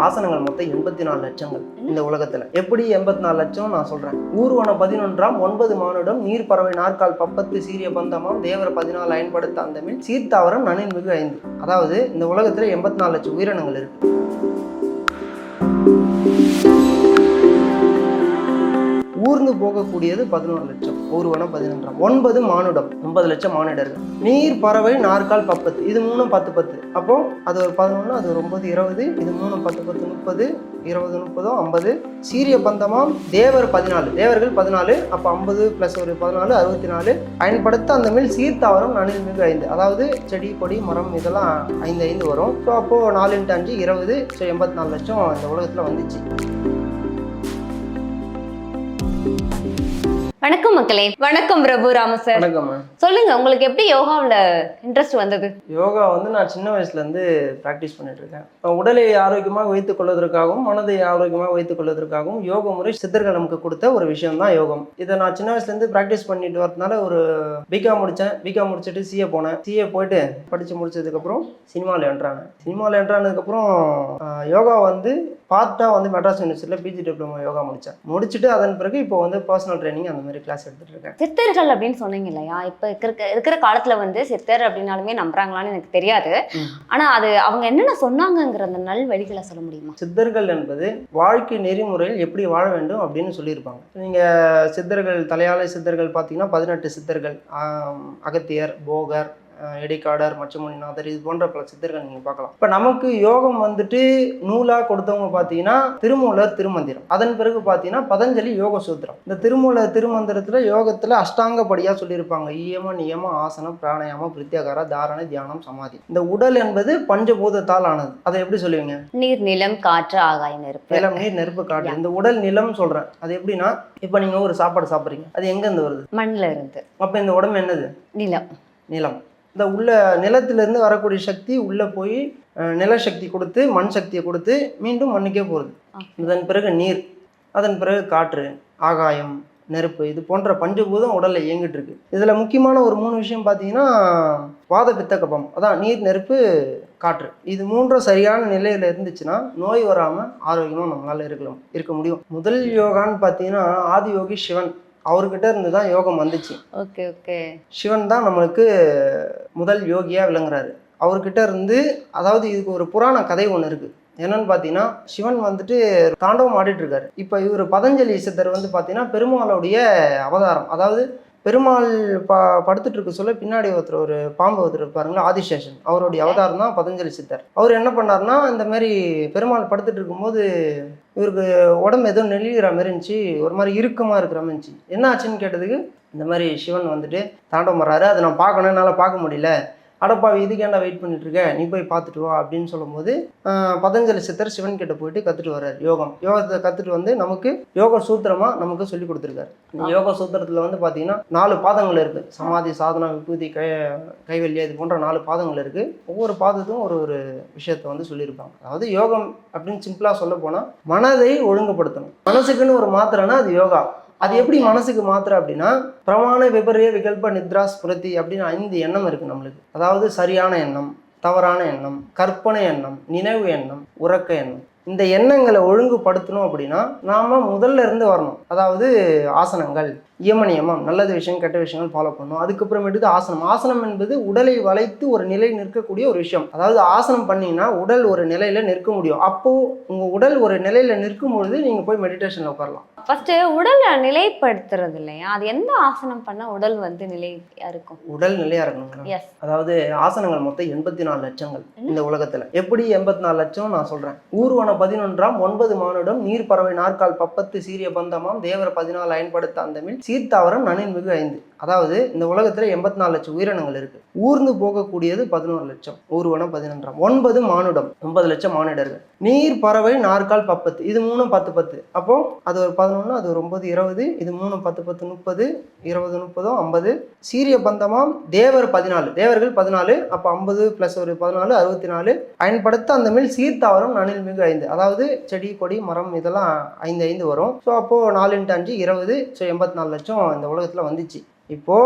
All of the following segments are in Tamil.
ஆசனங்கள் மொத்தம் 84 லட்சங்கள் இந்த உலகத்துல. எப்படி 84 லட்சம் நான் சொல்றேன். ஊர்வன 11 9 மானுடம் நீர் பறவை நாற்கால் பப்பத்து சீரிய பந்தமாம் தேவர 14 அயன்படுத்த அந்தமில் சீர்த்தாவரம் நனின் மிகு 5. அதாவது இந்த உலகத்துல 84 லட்சம் உயிரினங்கள் இருக்கு. ஊர்ந்து போகக்கூடியது 11 லட்சம். ஊர்வனம் 11 9 மானுடம் 9 லட்சம் மானிடர்கள். நீர் பறவை நாற்கால் பப்பத்து இது 3 10 10. அப்போ அது ஒரு 11, அது ஒரு 9 20, இது 3 10 10 30 20 30 50. சீரிய பந்தமாம் தேவர் 14 தேவர்கள் 14. அப்போ 50 + ஒரு 14 64. பயன்படுத்த அந்த மேல் சீர்த்தாவரம் நனில் மிகு 5. அதாவது செடி கொடி மரம் இதெல்லாம் 5 5 வரும். ஸோ அப்போ 4 × 5 20. ஸோ 84 லட்சம் இந்த உலகத்துல வந்துச்சு. வணக்கம் மக்களே. வணக்கம் பிரபு ராம சார். வணக்கம். சொல்லுங்க, உங்களுக்கு எப்படி யோகாவில் இன்ட்ரெஸ்ட் வந்தது? யோகா வந்து நான் சின்ன வயசுல இருந்து பிராக்டிஸ் பண்ணிட்டு இருக்கேன். உடலை ஆரோக்கியமாக வைத்துக் கொள்வதற்காகவும் மனதை ஆரோக்கியமாக வைத்துக் கொள்வதற்காகவும் யோக முறை சித்தர்கள் நமக்கு கொடுத்த ஒரு விஷயம் தான் யோகம். இதை நான் சின்ன வயசுல இருந்து பிராக்டிஸ் பண்ணிட்டு வரதுனால ஒரு பிகாம் முடிச்சேன். பிகாம் முடிச்சுட்டு சிஏ போனேன். சிஏ போயிட்டு படிச்சு முடிச்சதுக்கு அப்புறம் சினிமாவில் என்ட்ரானேன். சினிமாவில் என்ட்ரானதுக்கு அப்புறம் யோகா வந்து பார்ட்டா வந்து மெட்ராஸ் யூனிவர்சிட்டியில் பிஜி டிப்ளமோ யோகா முடிச்சுட்டு அதன் பிறகு இப்போ வந்து பர்சனல் ட்ரைனிங் அந்த மாதிரி கிளாஸ் எடுத்துட்டு இருக்கேன். சித்தர்கள் அப்படின்னு சொன்னீங்க இல்லையா, இப்போ இருக்கிற காலத்துல வந்து சித்தர் அப்படின்னாலுமே நம்புறாங்களான்னு எனக்கு தெரியாது. ஆனா அது அவங்க என்னென்ன சொன்னாங்கங்கிற அந்த நல் வழிகளை சொல்ல முடியுமா? சித்தர்கள் என்பது வாழ்க்கை நெறிமுறையில் எப்படி வாழ வேண்டும் அப்படின்னு சொல்லியிருப்பாங்க. நீங்க சித்தர்கள் தலையாலை சித்தர்கள் பார்த்தீங்கன்னா 18 சித்தர்கள், அகத்தியர், போகர், இடைக்காடர், மச்சமுனிநாதர், இது போன்ற பல சித்தர்கள் நீங்க பார்க்கலாம். இப்ப நமக்கு யோகம் வந்துட்டு நூலா கொடுத்தவங்க பார்த்தீங்கன்னா திருமூலர் திருமந்திரம். அதன் பிறகு பார்த்தீங்கன்னா பதஞ்சலி யோக சூத்திரம். இந்த திருமூலர் திருமந்திரத்துல யோகத்துல அஷ்டாங்கப்படியா சொல்லியிருப்பாங்க. ஈயம நியம ஆசனம் பிராணாயாமம் பிரத்யாகார தாரணை தியானம் சமாதி. இந்த உடல் என்பது பஞ்சபூதத்தால் ஆனது. அதை எப்படி சொல்லுவீங்க? நீர் நிலம் காற்று ஆகாய நெருப்பு. நிலம் நீர் நெருப்பு காற்று. இந்த உடல் நிலம் சொல்றேன். அது எப்படின்னா இப்ப நீங்க ஒரு சாப்பாடு சாப்பிட்றீங்க, அது எங்க இருந்து வருது? மண்ணில் இருந்து. அப்ப இந்த உடம்பு என்னது? நிலம். நிலம். இந்த உள்ள நிலத்திலிருந்து வரக்கூடிய சக்தி உள்ளே போய் நிலசக்தி கொடுத்து மண் சக்தியை கொடுத்து மீண்டும் மண்ணுக்கே போகுது. அதன் பிறகு நீர், அதன் பிறகு காற்று, ஆகாயம், நெருப்பு, இது போன்ற பஞ்சபூதம் உடலில் இயங்கிட்டு இருக்கு. இதில் முக்கியமான ஒரு 3 விஷயம் பார்த்தீங்கன்னா வாத பித்த கபம், அதான் நீர் நெருப்பு காற்று. இது 3 சரியான நிலையில் இருந்துச்சுன்னா நோய் வராமல் ஆரோக்கியமாக நம்மளால் இருக்க முடியும். முதல் யோகான்னு பார்த்தீங்கன்னா ஆதியோகி சிவன், அவர்கிட்ட இருந்து தான் யோகம் வந்துச்சு. Okay okay. சிவன் தான் நம்மளுக்கு முதல் யோகியா விளங்குறாரு. அவர்கிட்ட இருந்து, அதாவது இதுக்கு ஒரு புராண கதை ஒன்று இருக்கு. என்னன்னு பார்த்தீங்கன்னா சிவன் வந்துட்டு தாண்டவம் ஆடிட்டு இருக்காரு. இப்போ இவர் பதஞ்சலி சித்தர் வந்து பார்த்தீங்கன்னா பெருமாளுடைய அவதாரம். அதாவது பெருமாள் படுத்துட்டு இருக்க சொல்ல பின்னாடி ஒரு பாம்பு இருப்பாருங்களா, ஆதிசேஷன், அவருடைய அவதாரம் தான் பதஞ்சலி சித்தர். அவர் என்ன பண்ணாருன்னா, இந்த மாதிரி பெருமாள் படுத்துட்டு இருக்கும்போது இவருக்கு உடம்பு ஏதோ நெளிகிற மாதிரி இருந்துச்சு, ஒரு மாதிரி இறுக்கமாக இருக்கிற மாதிரி இருந்துச்சு. என்ன ஆச்சுன்னு கேட்டதுக்கு இந்த மாதிரி சிவன் வந்துட்டு தாண்டவம் வர்றாரு, அதை நான் பார்க்கணும், என்னால் பார்க்க முடியல, அடப்பாவி இதுக்கு ஏன்டா வெயிட் பண்ணிட்டு இருக்க, நீ போய் பார்த்துட்டு வா அப்படின்னு சொல்லும்போது பதஞ்சலி சித்தர் சிவன் கிட்ட போயிட்டு கற்றுட்டு வர்றாரு. யோகத்தை கற்றுட்டு வந்து நமக்கு யோக சூத்திரமாக நமக்கு சொல்லி கொடுத்துருக்காரு. யோக சூத்திரத்தில் வந்து பார்த்தீங்கன்னா 4 பாதங்கள் இருக்குது. சமாதி, சாதனா, விபூதி, கைவல்யா, இது போன்ற 4 பாதங்கள் இருக்குது. ஒவ்வொரு பாதத்தும் ஒரு விஷயத்தை வந்து சொல்லியிருப்பாங்க. அதாவது யோகம் அப்படின்னு சிம்பிளாக சொல்ல போனால் மனதை ஒழுங்குபடுத்தணும். மனசுக்குன்னு ஒரு மாத்திரைனா அது யோகா. அது எப்படி மனசுக்கு மாத்திரை அப்படின்னா பிரமாண விபரிய விகல்ப நித்ரா ஸ்மிருதி அப்படின்னு 5 எண்ணம் இருக்குது நம்மளுக்கு. அதாவது சரியான எண்ணம், தவறான எண்ணம், கற்பனை எண்ணம், நினைவு எண்ணம், உறக்க எண்ணம். இந்த எண்ணங்களை ஒழுங்குபடுத்தணும் அப்படின்னா நாம முதல்ல இருந்து வரணும். அதாவது ஆசனங்கள், நியமம், நல்லது விஷயம் கெட்ட விஷயங்கள் ஃபாலோ பண்ணணும். அதுக்கப்புறமேட்டு ஆசனம் என்பது உடலை வளைத்து ஒரு நிலை நிற்கக்கூடிய ஒரு விஷயம். அதாவது ஆசனம் பண்ணீங்கன்னா உடல் ஒரு நிலையில நிற்க முடியும். அப்போ உங்க உடல் ஒரு நிலையில நிற்கும் பொழுது நீங்க போய் மெடிடேஷன்ல உட்காரலாம். ஃபர்ஸ்ட் உடலை நிலைப்படுத்துறது இல்லையா, அது எந்த ஆசனம் பண்ணா உடல் வந்து நிலையா இருக்கும்? உடல் நிலையா இருக்கணும். அதாவது ஆசனங்கள் மொத்தம் 84 லட்சங்கள் இந்த உலகத்துல. எப்படி 84 லட்சம் நான் சொல்றேன். ஊர்வன 11 9 மானுடம் நீர் பறவை நாற்கால் பப்பத்து சீரிய பந்தமாம் தேவர 14 அயன்படுத்த அந்தமில் சீர்த்தாவரம் நனின் மிகு 5. அதாவது இந்த உலகத்துல 84 லட்சம் உயிரினங்கள் இருக்கு. ஊர்ந்து போகக்கூடியது 11 லட்சம். ஊர்வனம் 11 9 மானுடம் 9 லட்சம் மானிடர்கள். நீர் பறவை நாற்கால் பப்பத்து இது 3 10 10. அப்போ அது ஒரு 11, அது ஒரு 9 20, இது 3 10 10 30 20 30 50. சீரிய பந்தமாம் தேவர் 14 தேவர்கள் 14. அப்போ 50 + ஒரு 14 64. பயன்படுத்த அந்த மேல் சீர்த்தாவரம் நனில் மிகு 5. அதாவது செடி கொடி மரம் இதெல்லாம் 5 5 வரும். ஸோ அப்போ 4 × 5 20. ஸோ 84 லட்சம் இந்த உலகத்துல வந்துச்சு. இப்போ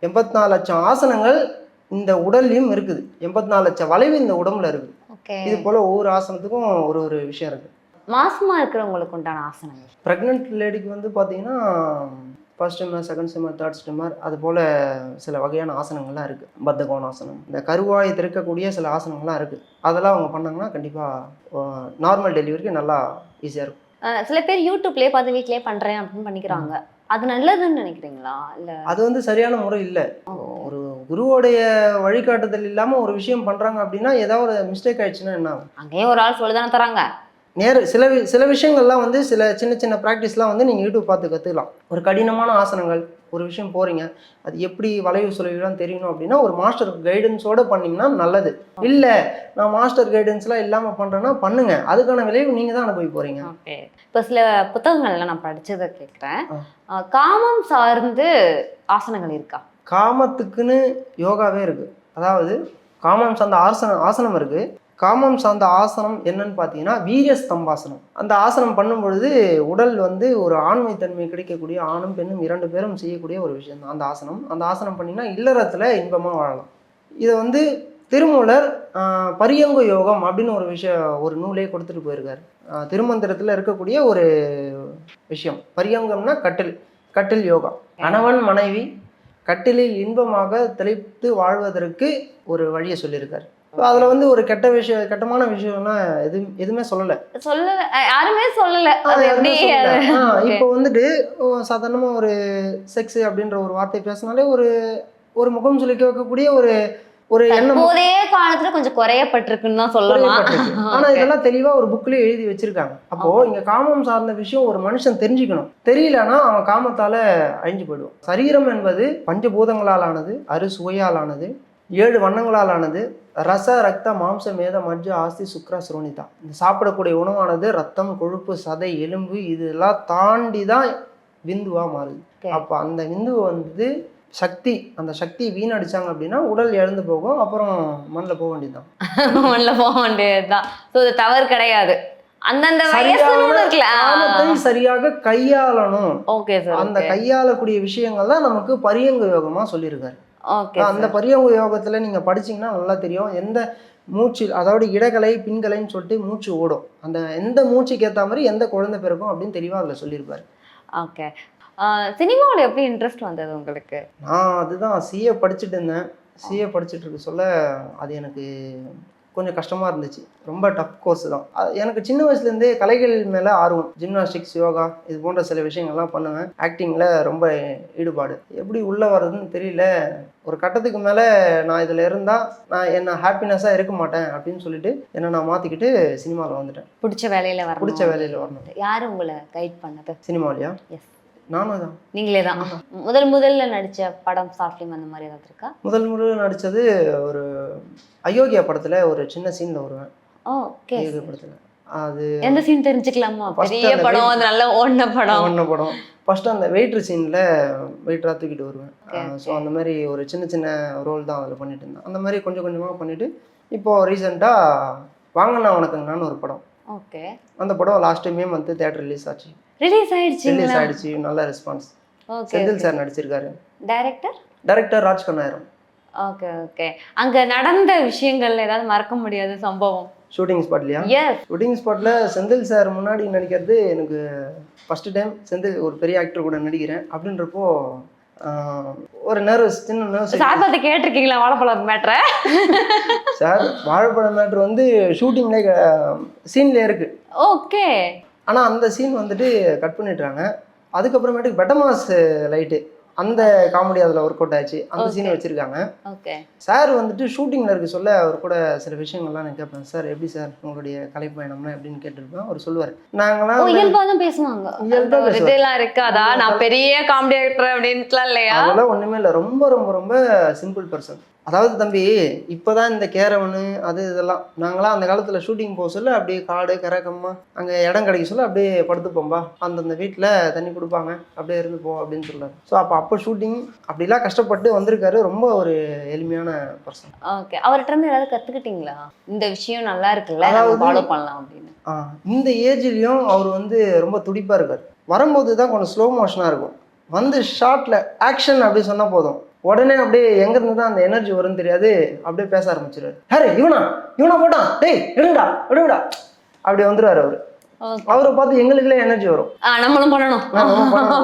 84 லட்சம் ஆசனங்கள் இந்த உடல்லையும் இருக்குது. 84 லட்சம் வளைவு இந்த உடம்புல இருக்குது. ஓகே. இது போல் ஒவ்வொரு ஆசனத்துக்கும் ஒரு ஒரு விஷயம் இருக்குது. மாசமா இருக்கிறவங்களுக்கு உண்டான ஆசனங்கள். ப்ரெக்னென்ட் லேடிக்கு வந்து பார்த்தீங்கன்னா ஃபர்ஸ்ட் ஸ்டெம்மர், செகண்ட் ஸ்டெம்மர், தேர்ட் ஸ்டெம்மர், அது போல் சில வகையான ஆசனங்கள்லாம் இருக்குது. பத்தகோணாசனம், இந்த கருவாயை திறக்கக்கூடிய சில ஆசனங்கள்லாம் இருக்குது. அதெல்லாம் அவங்க பண்ணாங்கன்னா கண்டிப்பாக நார்மல் டெலிவரிக்கு நல்லா ஈஸியாக இருக்கும். சில பேர் யூடியூப்லேயே பார்த்து வீட்லேயே பண்ணுறேன் அப்படின்னு பண்ணிக்கிறாங்க. அது நல்லதுன்னு நினைக்கிறீங்களா? இல்லை அது வந்து சரியான முறை இல்லை. ஒரு குருவோடைய வழிகாட்டுதல் இல்லாமல் ஒரு விஷயம் பண்ணுறாங்க அப்படின்னா ஏதாவது மிஸ்டேக் ஆயிடுச்சுன்னா என்ன ஆகும்? அங்கேயும் ஒரு ஆள் சொல்லிதானே தராங்க. சில விஷயங்கள்லாம் வந்து சில சின்ன சின்ன ப்ராக்டிஸ்லாம் வந்து நீங்கள் யூடியூப் பார்த்து கற்றுக்கலாம். ஒரு கடினமான ஆசனங்கள் ஒரு விஷயம் போகிறீங்க, அது எப்படி வளைவு சுழலாம் தெரியணும் அப்படின்னா ஒரு மாஸ்டர் கைடன்ஸோடு பண்ணிங்கன்னா நல்லது. இல்லை நான் மாஸ்டர் கைடன்ஸ்லாம் இல்லாமல் பண்ணுறேன்னா பண்ணுங்க, அதுக்கான விளைவு நீங்கள் தான் அனுபவி போகிறீங்க. ஓகே. இப்போ சில புத்தகங்கள்லாம் நான் படித்ததை கேட்குறேன். காமம் சார்ந்து ஆசனங்கள் இருக்கா? காமத்துக்குன்னு யோகாவே இருக்குது. அதாவது காமம் சார்ந்த ஆசனம் இருக்குது. காமம் சார்ந்த ஆசனம் என்னன்னு பார்த்தீங்கன்னா வீரிய ஸ்தம்பாசனம். அந்த ஆசனம் பண்ணும் பொழுது உடல் வந்து ஒரு ஆண்மைத்தன்மை கிடைக்கக்கூடிய, ஆணும் பெண்ணும் 2 பேரும் செய்யக்கூடிய ஒரு விஷயம் தான் அந்த ஆசனம். அந்த ஆசனம் பண்ணிங்கன்னா இல்லறத்தில் இன்பமாக வாழலாம். இதை வந்து திருமூலர் பரியங்க யோகம் அப்படின்னு ஒரு நூலே கொடுத்துட்டு போயிருக்காரு. திருமந்திரத்தில் இருக்கக்கூடிய ஒரு விஷயம். பரியங்கம்னா கட்டில் யோகா. கணவன் மனைவி கட்டிலில் இன்பமாக திளைத்து வாழ்வதற்கு ஒரு வழியை சொல்லியிருக்காரு. அதுல வந்து ஒரு கெட்டமான விஷயம்னா எதுவுமே சொல்லல, யாருமே சொல்லல. இப்போ வந்துட்டு சாதாரணமா ஒரு செக்ஸ் அப்படின்ற ஒரு வார்த்தை பேசினாலே ஒரு முகம் சுளிக்க வைக்கக்கூடிய ஒரு எண்ணம் போதைய காலத்துல கொஞ்சம் குறையப்பட்டிருக்குன்னு தான் சொல்லலாம். ஆனா இதெல்லாம் தெளிவா ஒரு புக்லயே எழுதி வச்சிருக்காங்க. அப்போ இங்க காமம் சார்ந்த விஷயம் ஒரு மனுஷன் தெரிஞ்சுக்கணும். தெரியலன்னா அவன் காமத்தால அழிஞ்சு போயிடுவான். சரீரம் என்பது பஞ்சபூதங்களால் ஆனது, சுவையால் ஆனது, 7 வண்ணங்களால் ஆனது, ரச ரத்த மாம்ச மேத மஜ்ஜ ஆஸ்தி சுக்ரா சுரோனிதா. இந்த சாப்பிடக்கூடிய உணவானது ரத்தம், கொழுப்பு, சதை, எலும்பு இதெல்லாம் தாண்டி தான் விந்துவா மாறுது. அப்போ அந்த விந்துவை வந்து அந்த சக்தி வீணடிச்சாங்க அப்படின்னா உடல் இழந்து போகும். அப்புறம் மண்ணில் போக வேண்டியதுதான். மண்ணில் போக வேண்டியதுதான். தவறு கிடையாது. அந்தந்த சரியாக கையாளணும். Okay sir. அந்த கையாளக்கூடிய விஷயங்கள் தான் நமக்கு பரியங்க யோகமா சொல்லியிருக்காரு. அந்த பரியங்க யோகத்துல நீங்க படிச்சீங்கன்னா நல்லா தெரியும். எந்த மூச்சு, அதாவது இடகலை பின்கலைன்னு சொல்லிட்டு மூச்சு ஓடும். அந்த எந்த மூச்சுக்கு ஏற்ற மாதிரி எந்த குழந்தை பிறக்கும் அப்படின்னு தெளிவாக அதில் சொல்லியிருப்பாரு. ஓகே. சினிமாவில் எப்படி இன்ட்ரெஸ்ட் வந்தது உங்களுக்கு? நான் அதுதான் சிஏ படிச்சுட்டு இருந்தேன். சிஏ படிச்சுட்டு இருக்க சொல்ல அது எனக்கு கொஞ்சம் கஷ்டமாக இருந்துச்சு. ரொம்ப டஃப் கோர்ஸ் தான். எனக்கு சின்ன வயசுலேருந்தே கலைகள் மேலே ஆர்வம். ஜிம்னாஸ்டிக்ஸ், யோகா இது போன்ற சில விஷயங்கள்லாம் பண்ணுவேன். ஆக்டிங்கில் ரொம்ப ஈடுபாடு. எப்படி உள்ளே வர்றதுன்னு தெரியல. ஒரு கட்டத்துக்கு மேலே நான் இதில் இருந்தால் நான் என்ன ஹாப்பினஸ்ஸாக இருக்க மாட்டேன் அப்படின்னு சொல்லிட்டு என்னை நான் மாற்றிக்கிட்டு சினிமாவில் வந்துட்டேன். பிடிச்ச வேலையில் வரணும். யார் உங்களை கைட் பண்ணது சினிமாவிலையா? எஸ், நானும் தான். நீங்களே தான். முதல்ல நடித்த படம், ஷார்ட் ஃபிலிம் அந்த மாதிரி ஏதாவது இருக்கா? முதல்ல நடித்தது ஒரு அயோக்கியா படத்தில் ஒரு சின்ன சீனில் வருவேன். ஓகே. படத்தில் அது எந்த சீன் தெரிஞ்சுக்கலாமா? பெரிய படம், அது நல்ல ஓடின படம். ஃபர்ஸ்ட் அந்த வெயிட்ரு சீனில் வெயிட்டராக தூக்கிட்டு வருவேன். ஸோ அந்த மாதிரி ஒரு சின்ன ரோல் தான் அதில் பண்ணிட்டு இருந்தேன். அந்த மாதிரி கொஞ்சம் கொஞ்சமாக பண்ணிவிட்டு இப்போது ரீசெண்டாக வாங்கண்ணா வணக்கங்கண்ணான்னு ஒரு படம். ஓகே. அந்த படம் லாஸ்ட் டைமே வந்து தியேட்டர் ரிலீஸ் ஆயிடுச்சு. நல்ல ரெஸ்பான்ஸ். செந்தில் சார் நடிச்சிருக்காரு. டைரக்டர் ராஜ்கண்ணாயிரம். ஓகே. அங்க நடந்த விஷயங்கள் ஏதாவது மறக்க முடியாத சம்பவம்? ஷூட்டிங் ஸ்பாட்லையா? ஷூட்டிங் ஸ்பாட்டில் செந்தில் சார் முன்னாடி நடிக்கிறது எனக்கு ஃபர்ஸ்ட் டைம். செந்தில் ஒரு பெரிய ஆக்டர் கூட நடிக்கிறேன் அப்படின்றப்போ ஒரு சின்ன நர்வஸ். சார் பார்த்து கேட்டிருக்கீங்களா வாழைப்பழம் மேட்ரை? சார் வாழைப்பழம் மேட்ரு வந்து ஷூட்டிங்ல சீன்ல இருக்கு. ஓகே. ஆனால் அந்த சீன் வந்துட்டு கட் பண்ணிடுறாங்க. அதுக்கப்புறமேட்டுக்கு பெட்டமாஸ் லைட்டு அந்த காமெடி அதில் ஒர்க் அவுட் ஆச்சு. அந்த சீனை வச்சுருக்காங்க. ஓகே. சார் வந்துட்டு ஷூட்டிங்கில் இருக்க சொல்ல அவர் கூட சில விஷயங்கள்லாம் நான் கேட்பேன். சார் எப்படி சார் உங்களுடைய கலைப்பயணம்னா எப்படின்னு கேட்டிருப்பேன். அவர் சொல்லுவார், நாங்களாம் இயல்பாக தான் பேசுவாங்க. இதெல்லாம் இருக்காதா, நான் பெரிய காமெடி ஆக்டர் அப்படின்ட்டுலாம் இல்லையா? அதெல்லாம் ஒன்றுமே இல்லை. ரொம்ப ரொம்ப ரொம்ப சிம்பிள் பர்சன். அதாவது தம்பி, இப்போ தான் இந்த கேரவனு இதெல்லாம் நாங்களாம் அந்த காலத்தில் ஷூட்டிங் போக சொல்ல அப்படியே காடு கரக்கம்மா அங்கே இடம் கிடைக்க சொல்ல அப்படியே படுத்துப்போம்பா, அந்தந்த வீட்டில் தண்ணி கொடுப்பாங்க, அப்படியே இருந்து போ அப்படின்னு சொல்கிறார். ஸோ அப்போ ஷூட்டிங் அப்படிலாம் கஷ்டப்பட்டு வந்திருக்காரு. ரொம்ப ஒரு எளிமையான பர்சன். ஓகே. அவர்கிட்ட இருந்து ஏதாவது கற்றுக்கிட்டீங்களா? இந்த விஷயம் நல்லா இருக்குல்ல, ஃபாலோ பண்ணலாம் அப்படின்னு. இந்த ஏஜ்லேயும் அவர் வந்து ரொம்ப துடிப்பாக இருக்கார். வரும்போது தான் கொஞ்சம் ஸ்லோ மோஷனாக இருக்கும். வந்து ஷார்ட்டில் ஆக்ஷன் அப்படி சொன்னால் போதும், உடனே அப்படியே எங்கேருந்து தான் அந்த எனர்ஜி வரும்னு தெரியாது, அப்படியே பேச ஆரம்பிச்சிருவாரு. யாரு இவனா போட்டான், டேய் எடுங்கடா அப்படி வந்துருவாரு அவரு. அவரை பார்த்து எங்களுக்குள்ளே எனர்ஜி வரும், நம்மளும் பண்ணணும்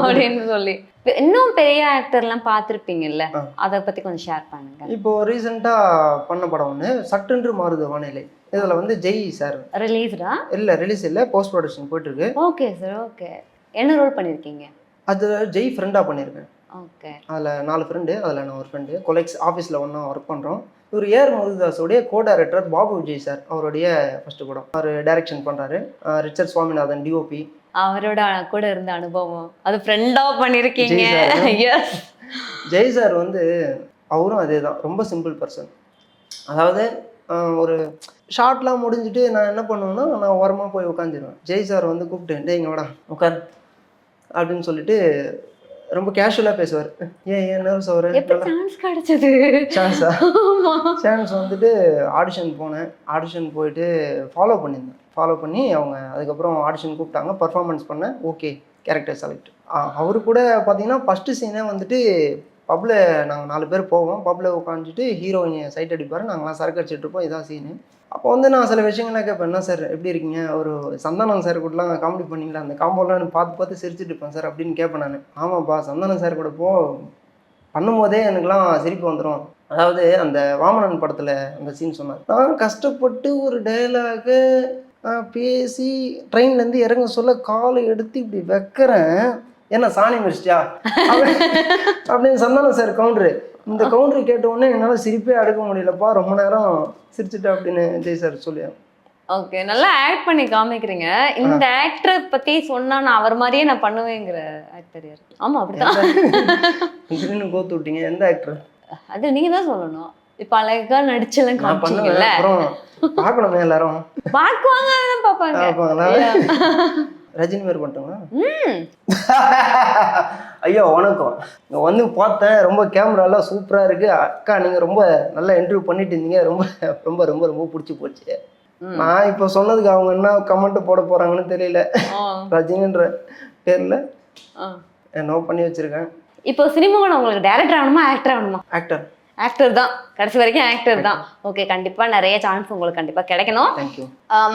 அப்படின்னு சொல்லி. இன்னும் பெரிய ஆக்டர்லாம் பார்த்துருப்பீங்கல்ல, அதை பத்தி கொஞ்சம் ஷேர் பண்ணுங்க. இப்போ ரீசெண்டாக பண்ண படம் ஒன்று சட்டென்று மாறுது வானிலை. இதில் வந்து ஜெய் சார். ரிலீஸ்டா? இல்லை ரிலீஸ் இல்லை, போஸ்ட் ப்ரொடக்ஷன் போயிட்டு இருக்கு. Okay sir, okay. என்ன ரோல் பண்ணியிருக்கீங்க? அதில் ஜெய் ஃப்ரெண்டாக பண்ணியிருக்கேன். ஓகே. அதில் 4 ஃப்ரெண்டு, அதில் நான் ஒரு ஃப்ரெண்டு. கொலெக்ஸ் ஆஃபீஸில் ஒன்றா ஒர்க் பண்ணுறோம். இவர் ஏஆர் முருகதாஸோடைய co director Babu Vijay sir, அவருடைய ஃபர்ஸ்ட் படம். அவர் டைரக்ஷன் பண்ணுறாரு. Richard Swaminathan DOP. அவரோட கூட இருந்த அனுபவம், அது ஃப்ரெண்டாக பண்ணியிருக்கீங்க. ஜெய் சார் வந்து அவரும் அதே தான், ரொம்ப சிம்பிள் பர்சன். அதாவது ஒரு ஷார்ட்லாம் முடிஞ்சுட்டு நான் என்ன பண்ணுவேன்னா, நான் ஓரமாக போய் உட்காந்துருவேன். ஜெய் சார் வந்து கூப்பிட்டு, டேய் இங்கே வாடா உட்கார் அப்படின்னு சொல்லிட்டு ரொம்ப கேஷுவலாக பேசுவார். ஏன் நர்வஸ் ஆகுற? சான்ஸ் கிடைச்சது. சான்ஸ் வந்துட்டு ஆடிஷன் போனேன். ஆடிஷன் போயிட்டு ஃபாலோ பண்ணி அவங்க அதுக்கப்புறம் ஆடிஷன் கூப்பிட்டாங்க, பர்ஃபார்மன்ஸ் பண்ணேன். Okay, character select. அவரு கூட பார்த்தீங்கன்னா ஃபஸ்ட்டு சீனே வந்துட்டு பப்பில் நாங்கள் 4 பேர் போவோம். பப்பில் உட்காந்துட்டு ஹீரோயினை சைட் அடிப்பார், நாங்களாம் சரக்கு அடிச்சுட்டு இருப்போம். இதான் சீனு. அப்போ வந்து நான் சில விஷயங்கள்லாம் கேட்பேன். என்ன சார் எப்படி இருக்கீங்க, ஒரு சந்தானம் சார் கூடலாம் காமெடி பண்ணிங்களா, அந்த காம்போலாம் பார்த்து சிரிச்சுட்டு இருப்பேன் சார் அப்படின்னு கேட்பேன் நான். ஆமாப்பா, சந்தானம் சார் கூட பண்ணும்போதே எனக்குலாம் சிரிப்பு வந்துடும். அதாவது அந்த வாமனன் படத்தில் அந்த சீன் சொன்னார். நான் கஷ்டப்பட்டு ஒரு டைலாக பேசி ட்ரெயின்லேருந்து இறங்க சொல்ல காலை எடுத்து இப்படி வைக்கிறேன், என்ன சாணி மிரிச்சியா அப்படின்னு சந்தானம் சார் கவுண்டரு. இந்த கவுண்டரு கேட்டவுடனே என்னால் சிரிப்பே அடுக்க முடியலப்பா, ரொம்ப நேரம் சிரிச்சுட்டேன் அப்படின்னு ஜெய் சார் சொல்லுவேன். ஓகே, நல்லா ஆக்ட் பண்ணி காமிக்கிறீங்க. இந்த ஆக்டரை பற்றி சொன்னால் நான் அவர் மாதிரியே நான் பண்ணுவேங்கிற ஆக்டர் யார்? ஆமாம், அப்படிதான். கோத்து விட்டீங்க. எந்த ஆக்டர்? அது நீங்கள் தான் சொல்லணும். இப்போ அழகா நடிச்செல்லாம் காமிச்சிங்கல்ல, அப்புறம் பார்க்கணுமே எல்லாரும். பார்க்குவாங்க, பார்ப்பாங்களா? ரஜினி மாதிரி பண்ணிட்டோங்களா? ஐயோ வணக்கம். இங்கே வந்து பார்த்தேன், ரொம்ப கேமராலாம் சூப்பராக இருக்குது. அக்கா நீங்கள் ரொம்ப நல்லா இன்டர்வியூ பண்ணிட்டு இருந்தீங்க, ரொம்ப ரொம்ப ரொம்ப ரொம்ப பிடிச்சி போச்சு. நான் இப்போ சொன்னதுக்கு அவங்க என்ன கமெண்ட் போட போகிறாங்கன்னு தெரியல. ரஜினின்ற பேரில் என்னோ பண்ணி வச்சுருக்கேன். இப்போ சினிமாவில் உங்களுக்கு டைரக்டர் ஆகணுமா, ஆக்டர் ஆகணுமா? ஆக்டர் தான், கடைசி வரைக்கும் ஆக்டர் தான். ஓகே, கண்டிப்பாக நிறைய சான்ஸ் உங்களுக்கு கண்டிப்பாக கிடைக்கணும்.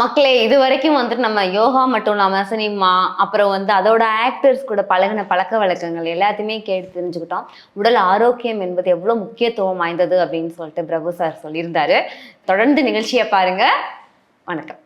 மக்களே, இது வரைக்கும் வந்துட்டு நம்ம யோகா மட்டும் இல்லாமல் சினிமா, அப்புறம் வந்து அதோட ஆக்டர்ஸ் கூட பழகின பழக்க வழக்கங்கள் எல்லாத்தையுமே கேட்டு தெரிஞ்சுக்கிட்டோம். உடல் ஆரோக்கியம் என்பது எவ்வளோ முக்கியத்துவம் வாய்ந்தது அப்படின்னு சொல்லிட்டு பிரபு சார் சொல்லியிருந்தாரு. தொடர்ந்து நிகழ்ச்சியை பாருங்க. வணக்கம்.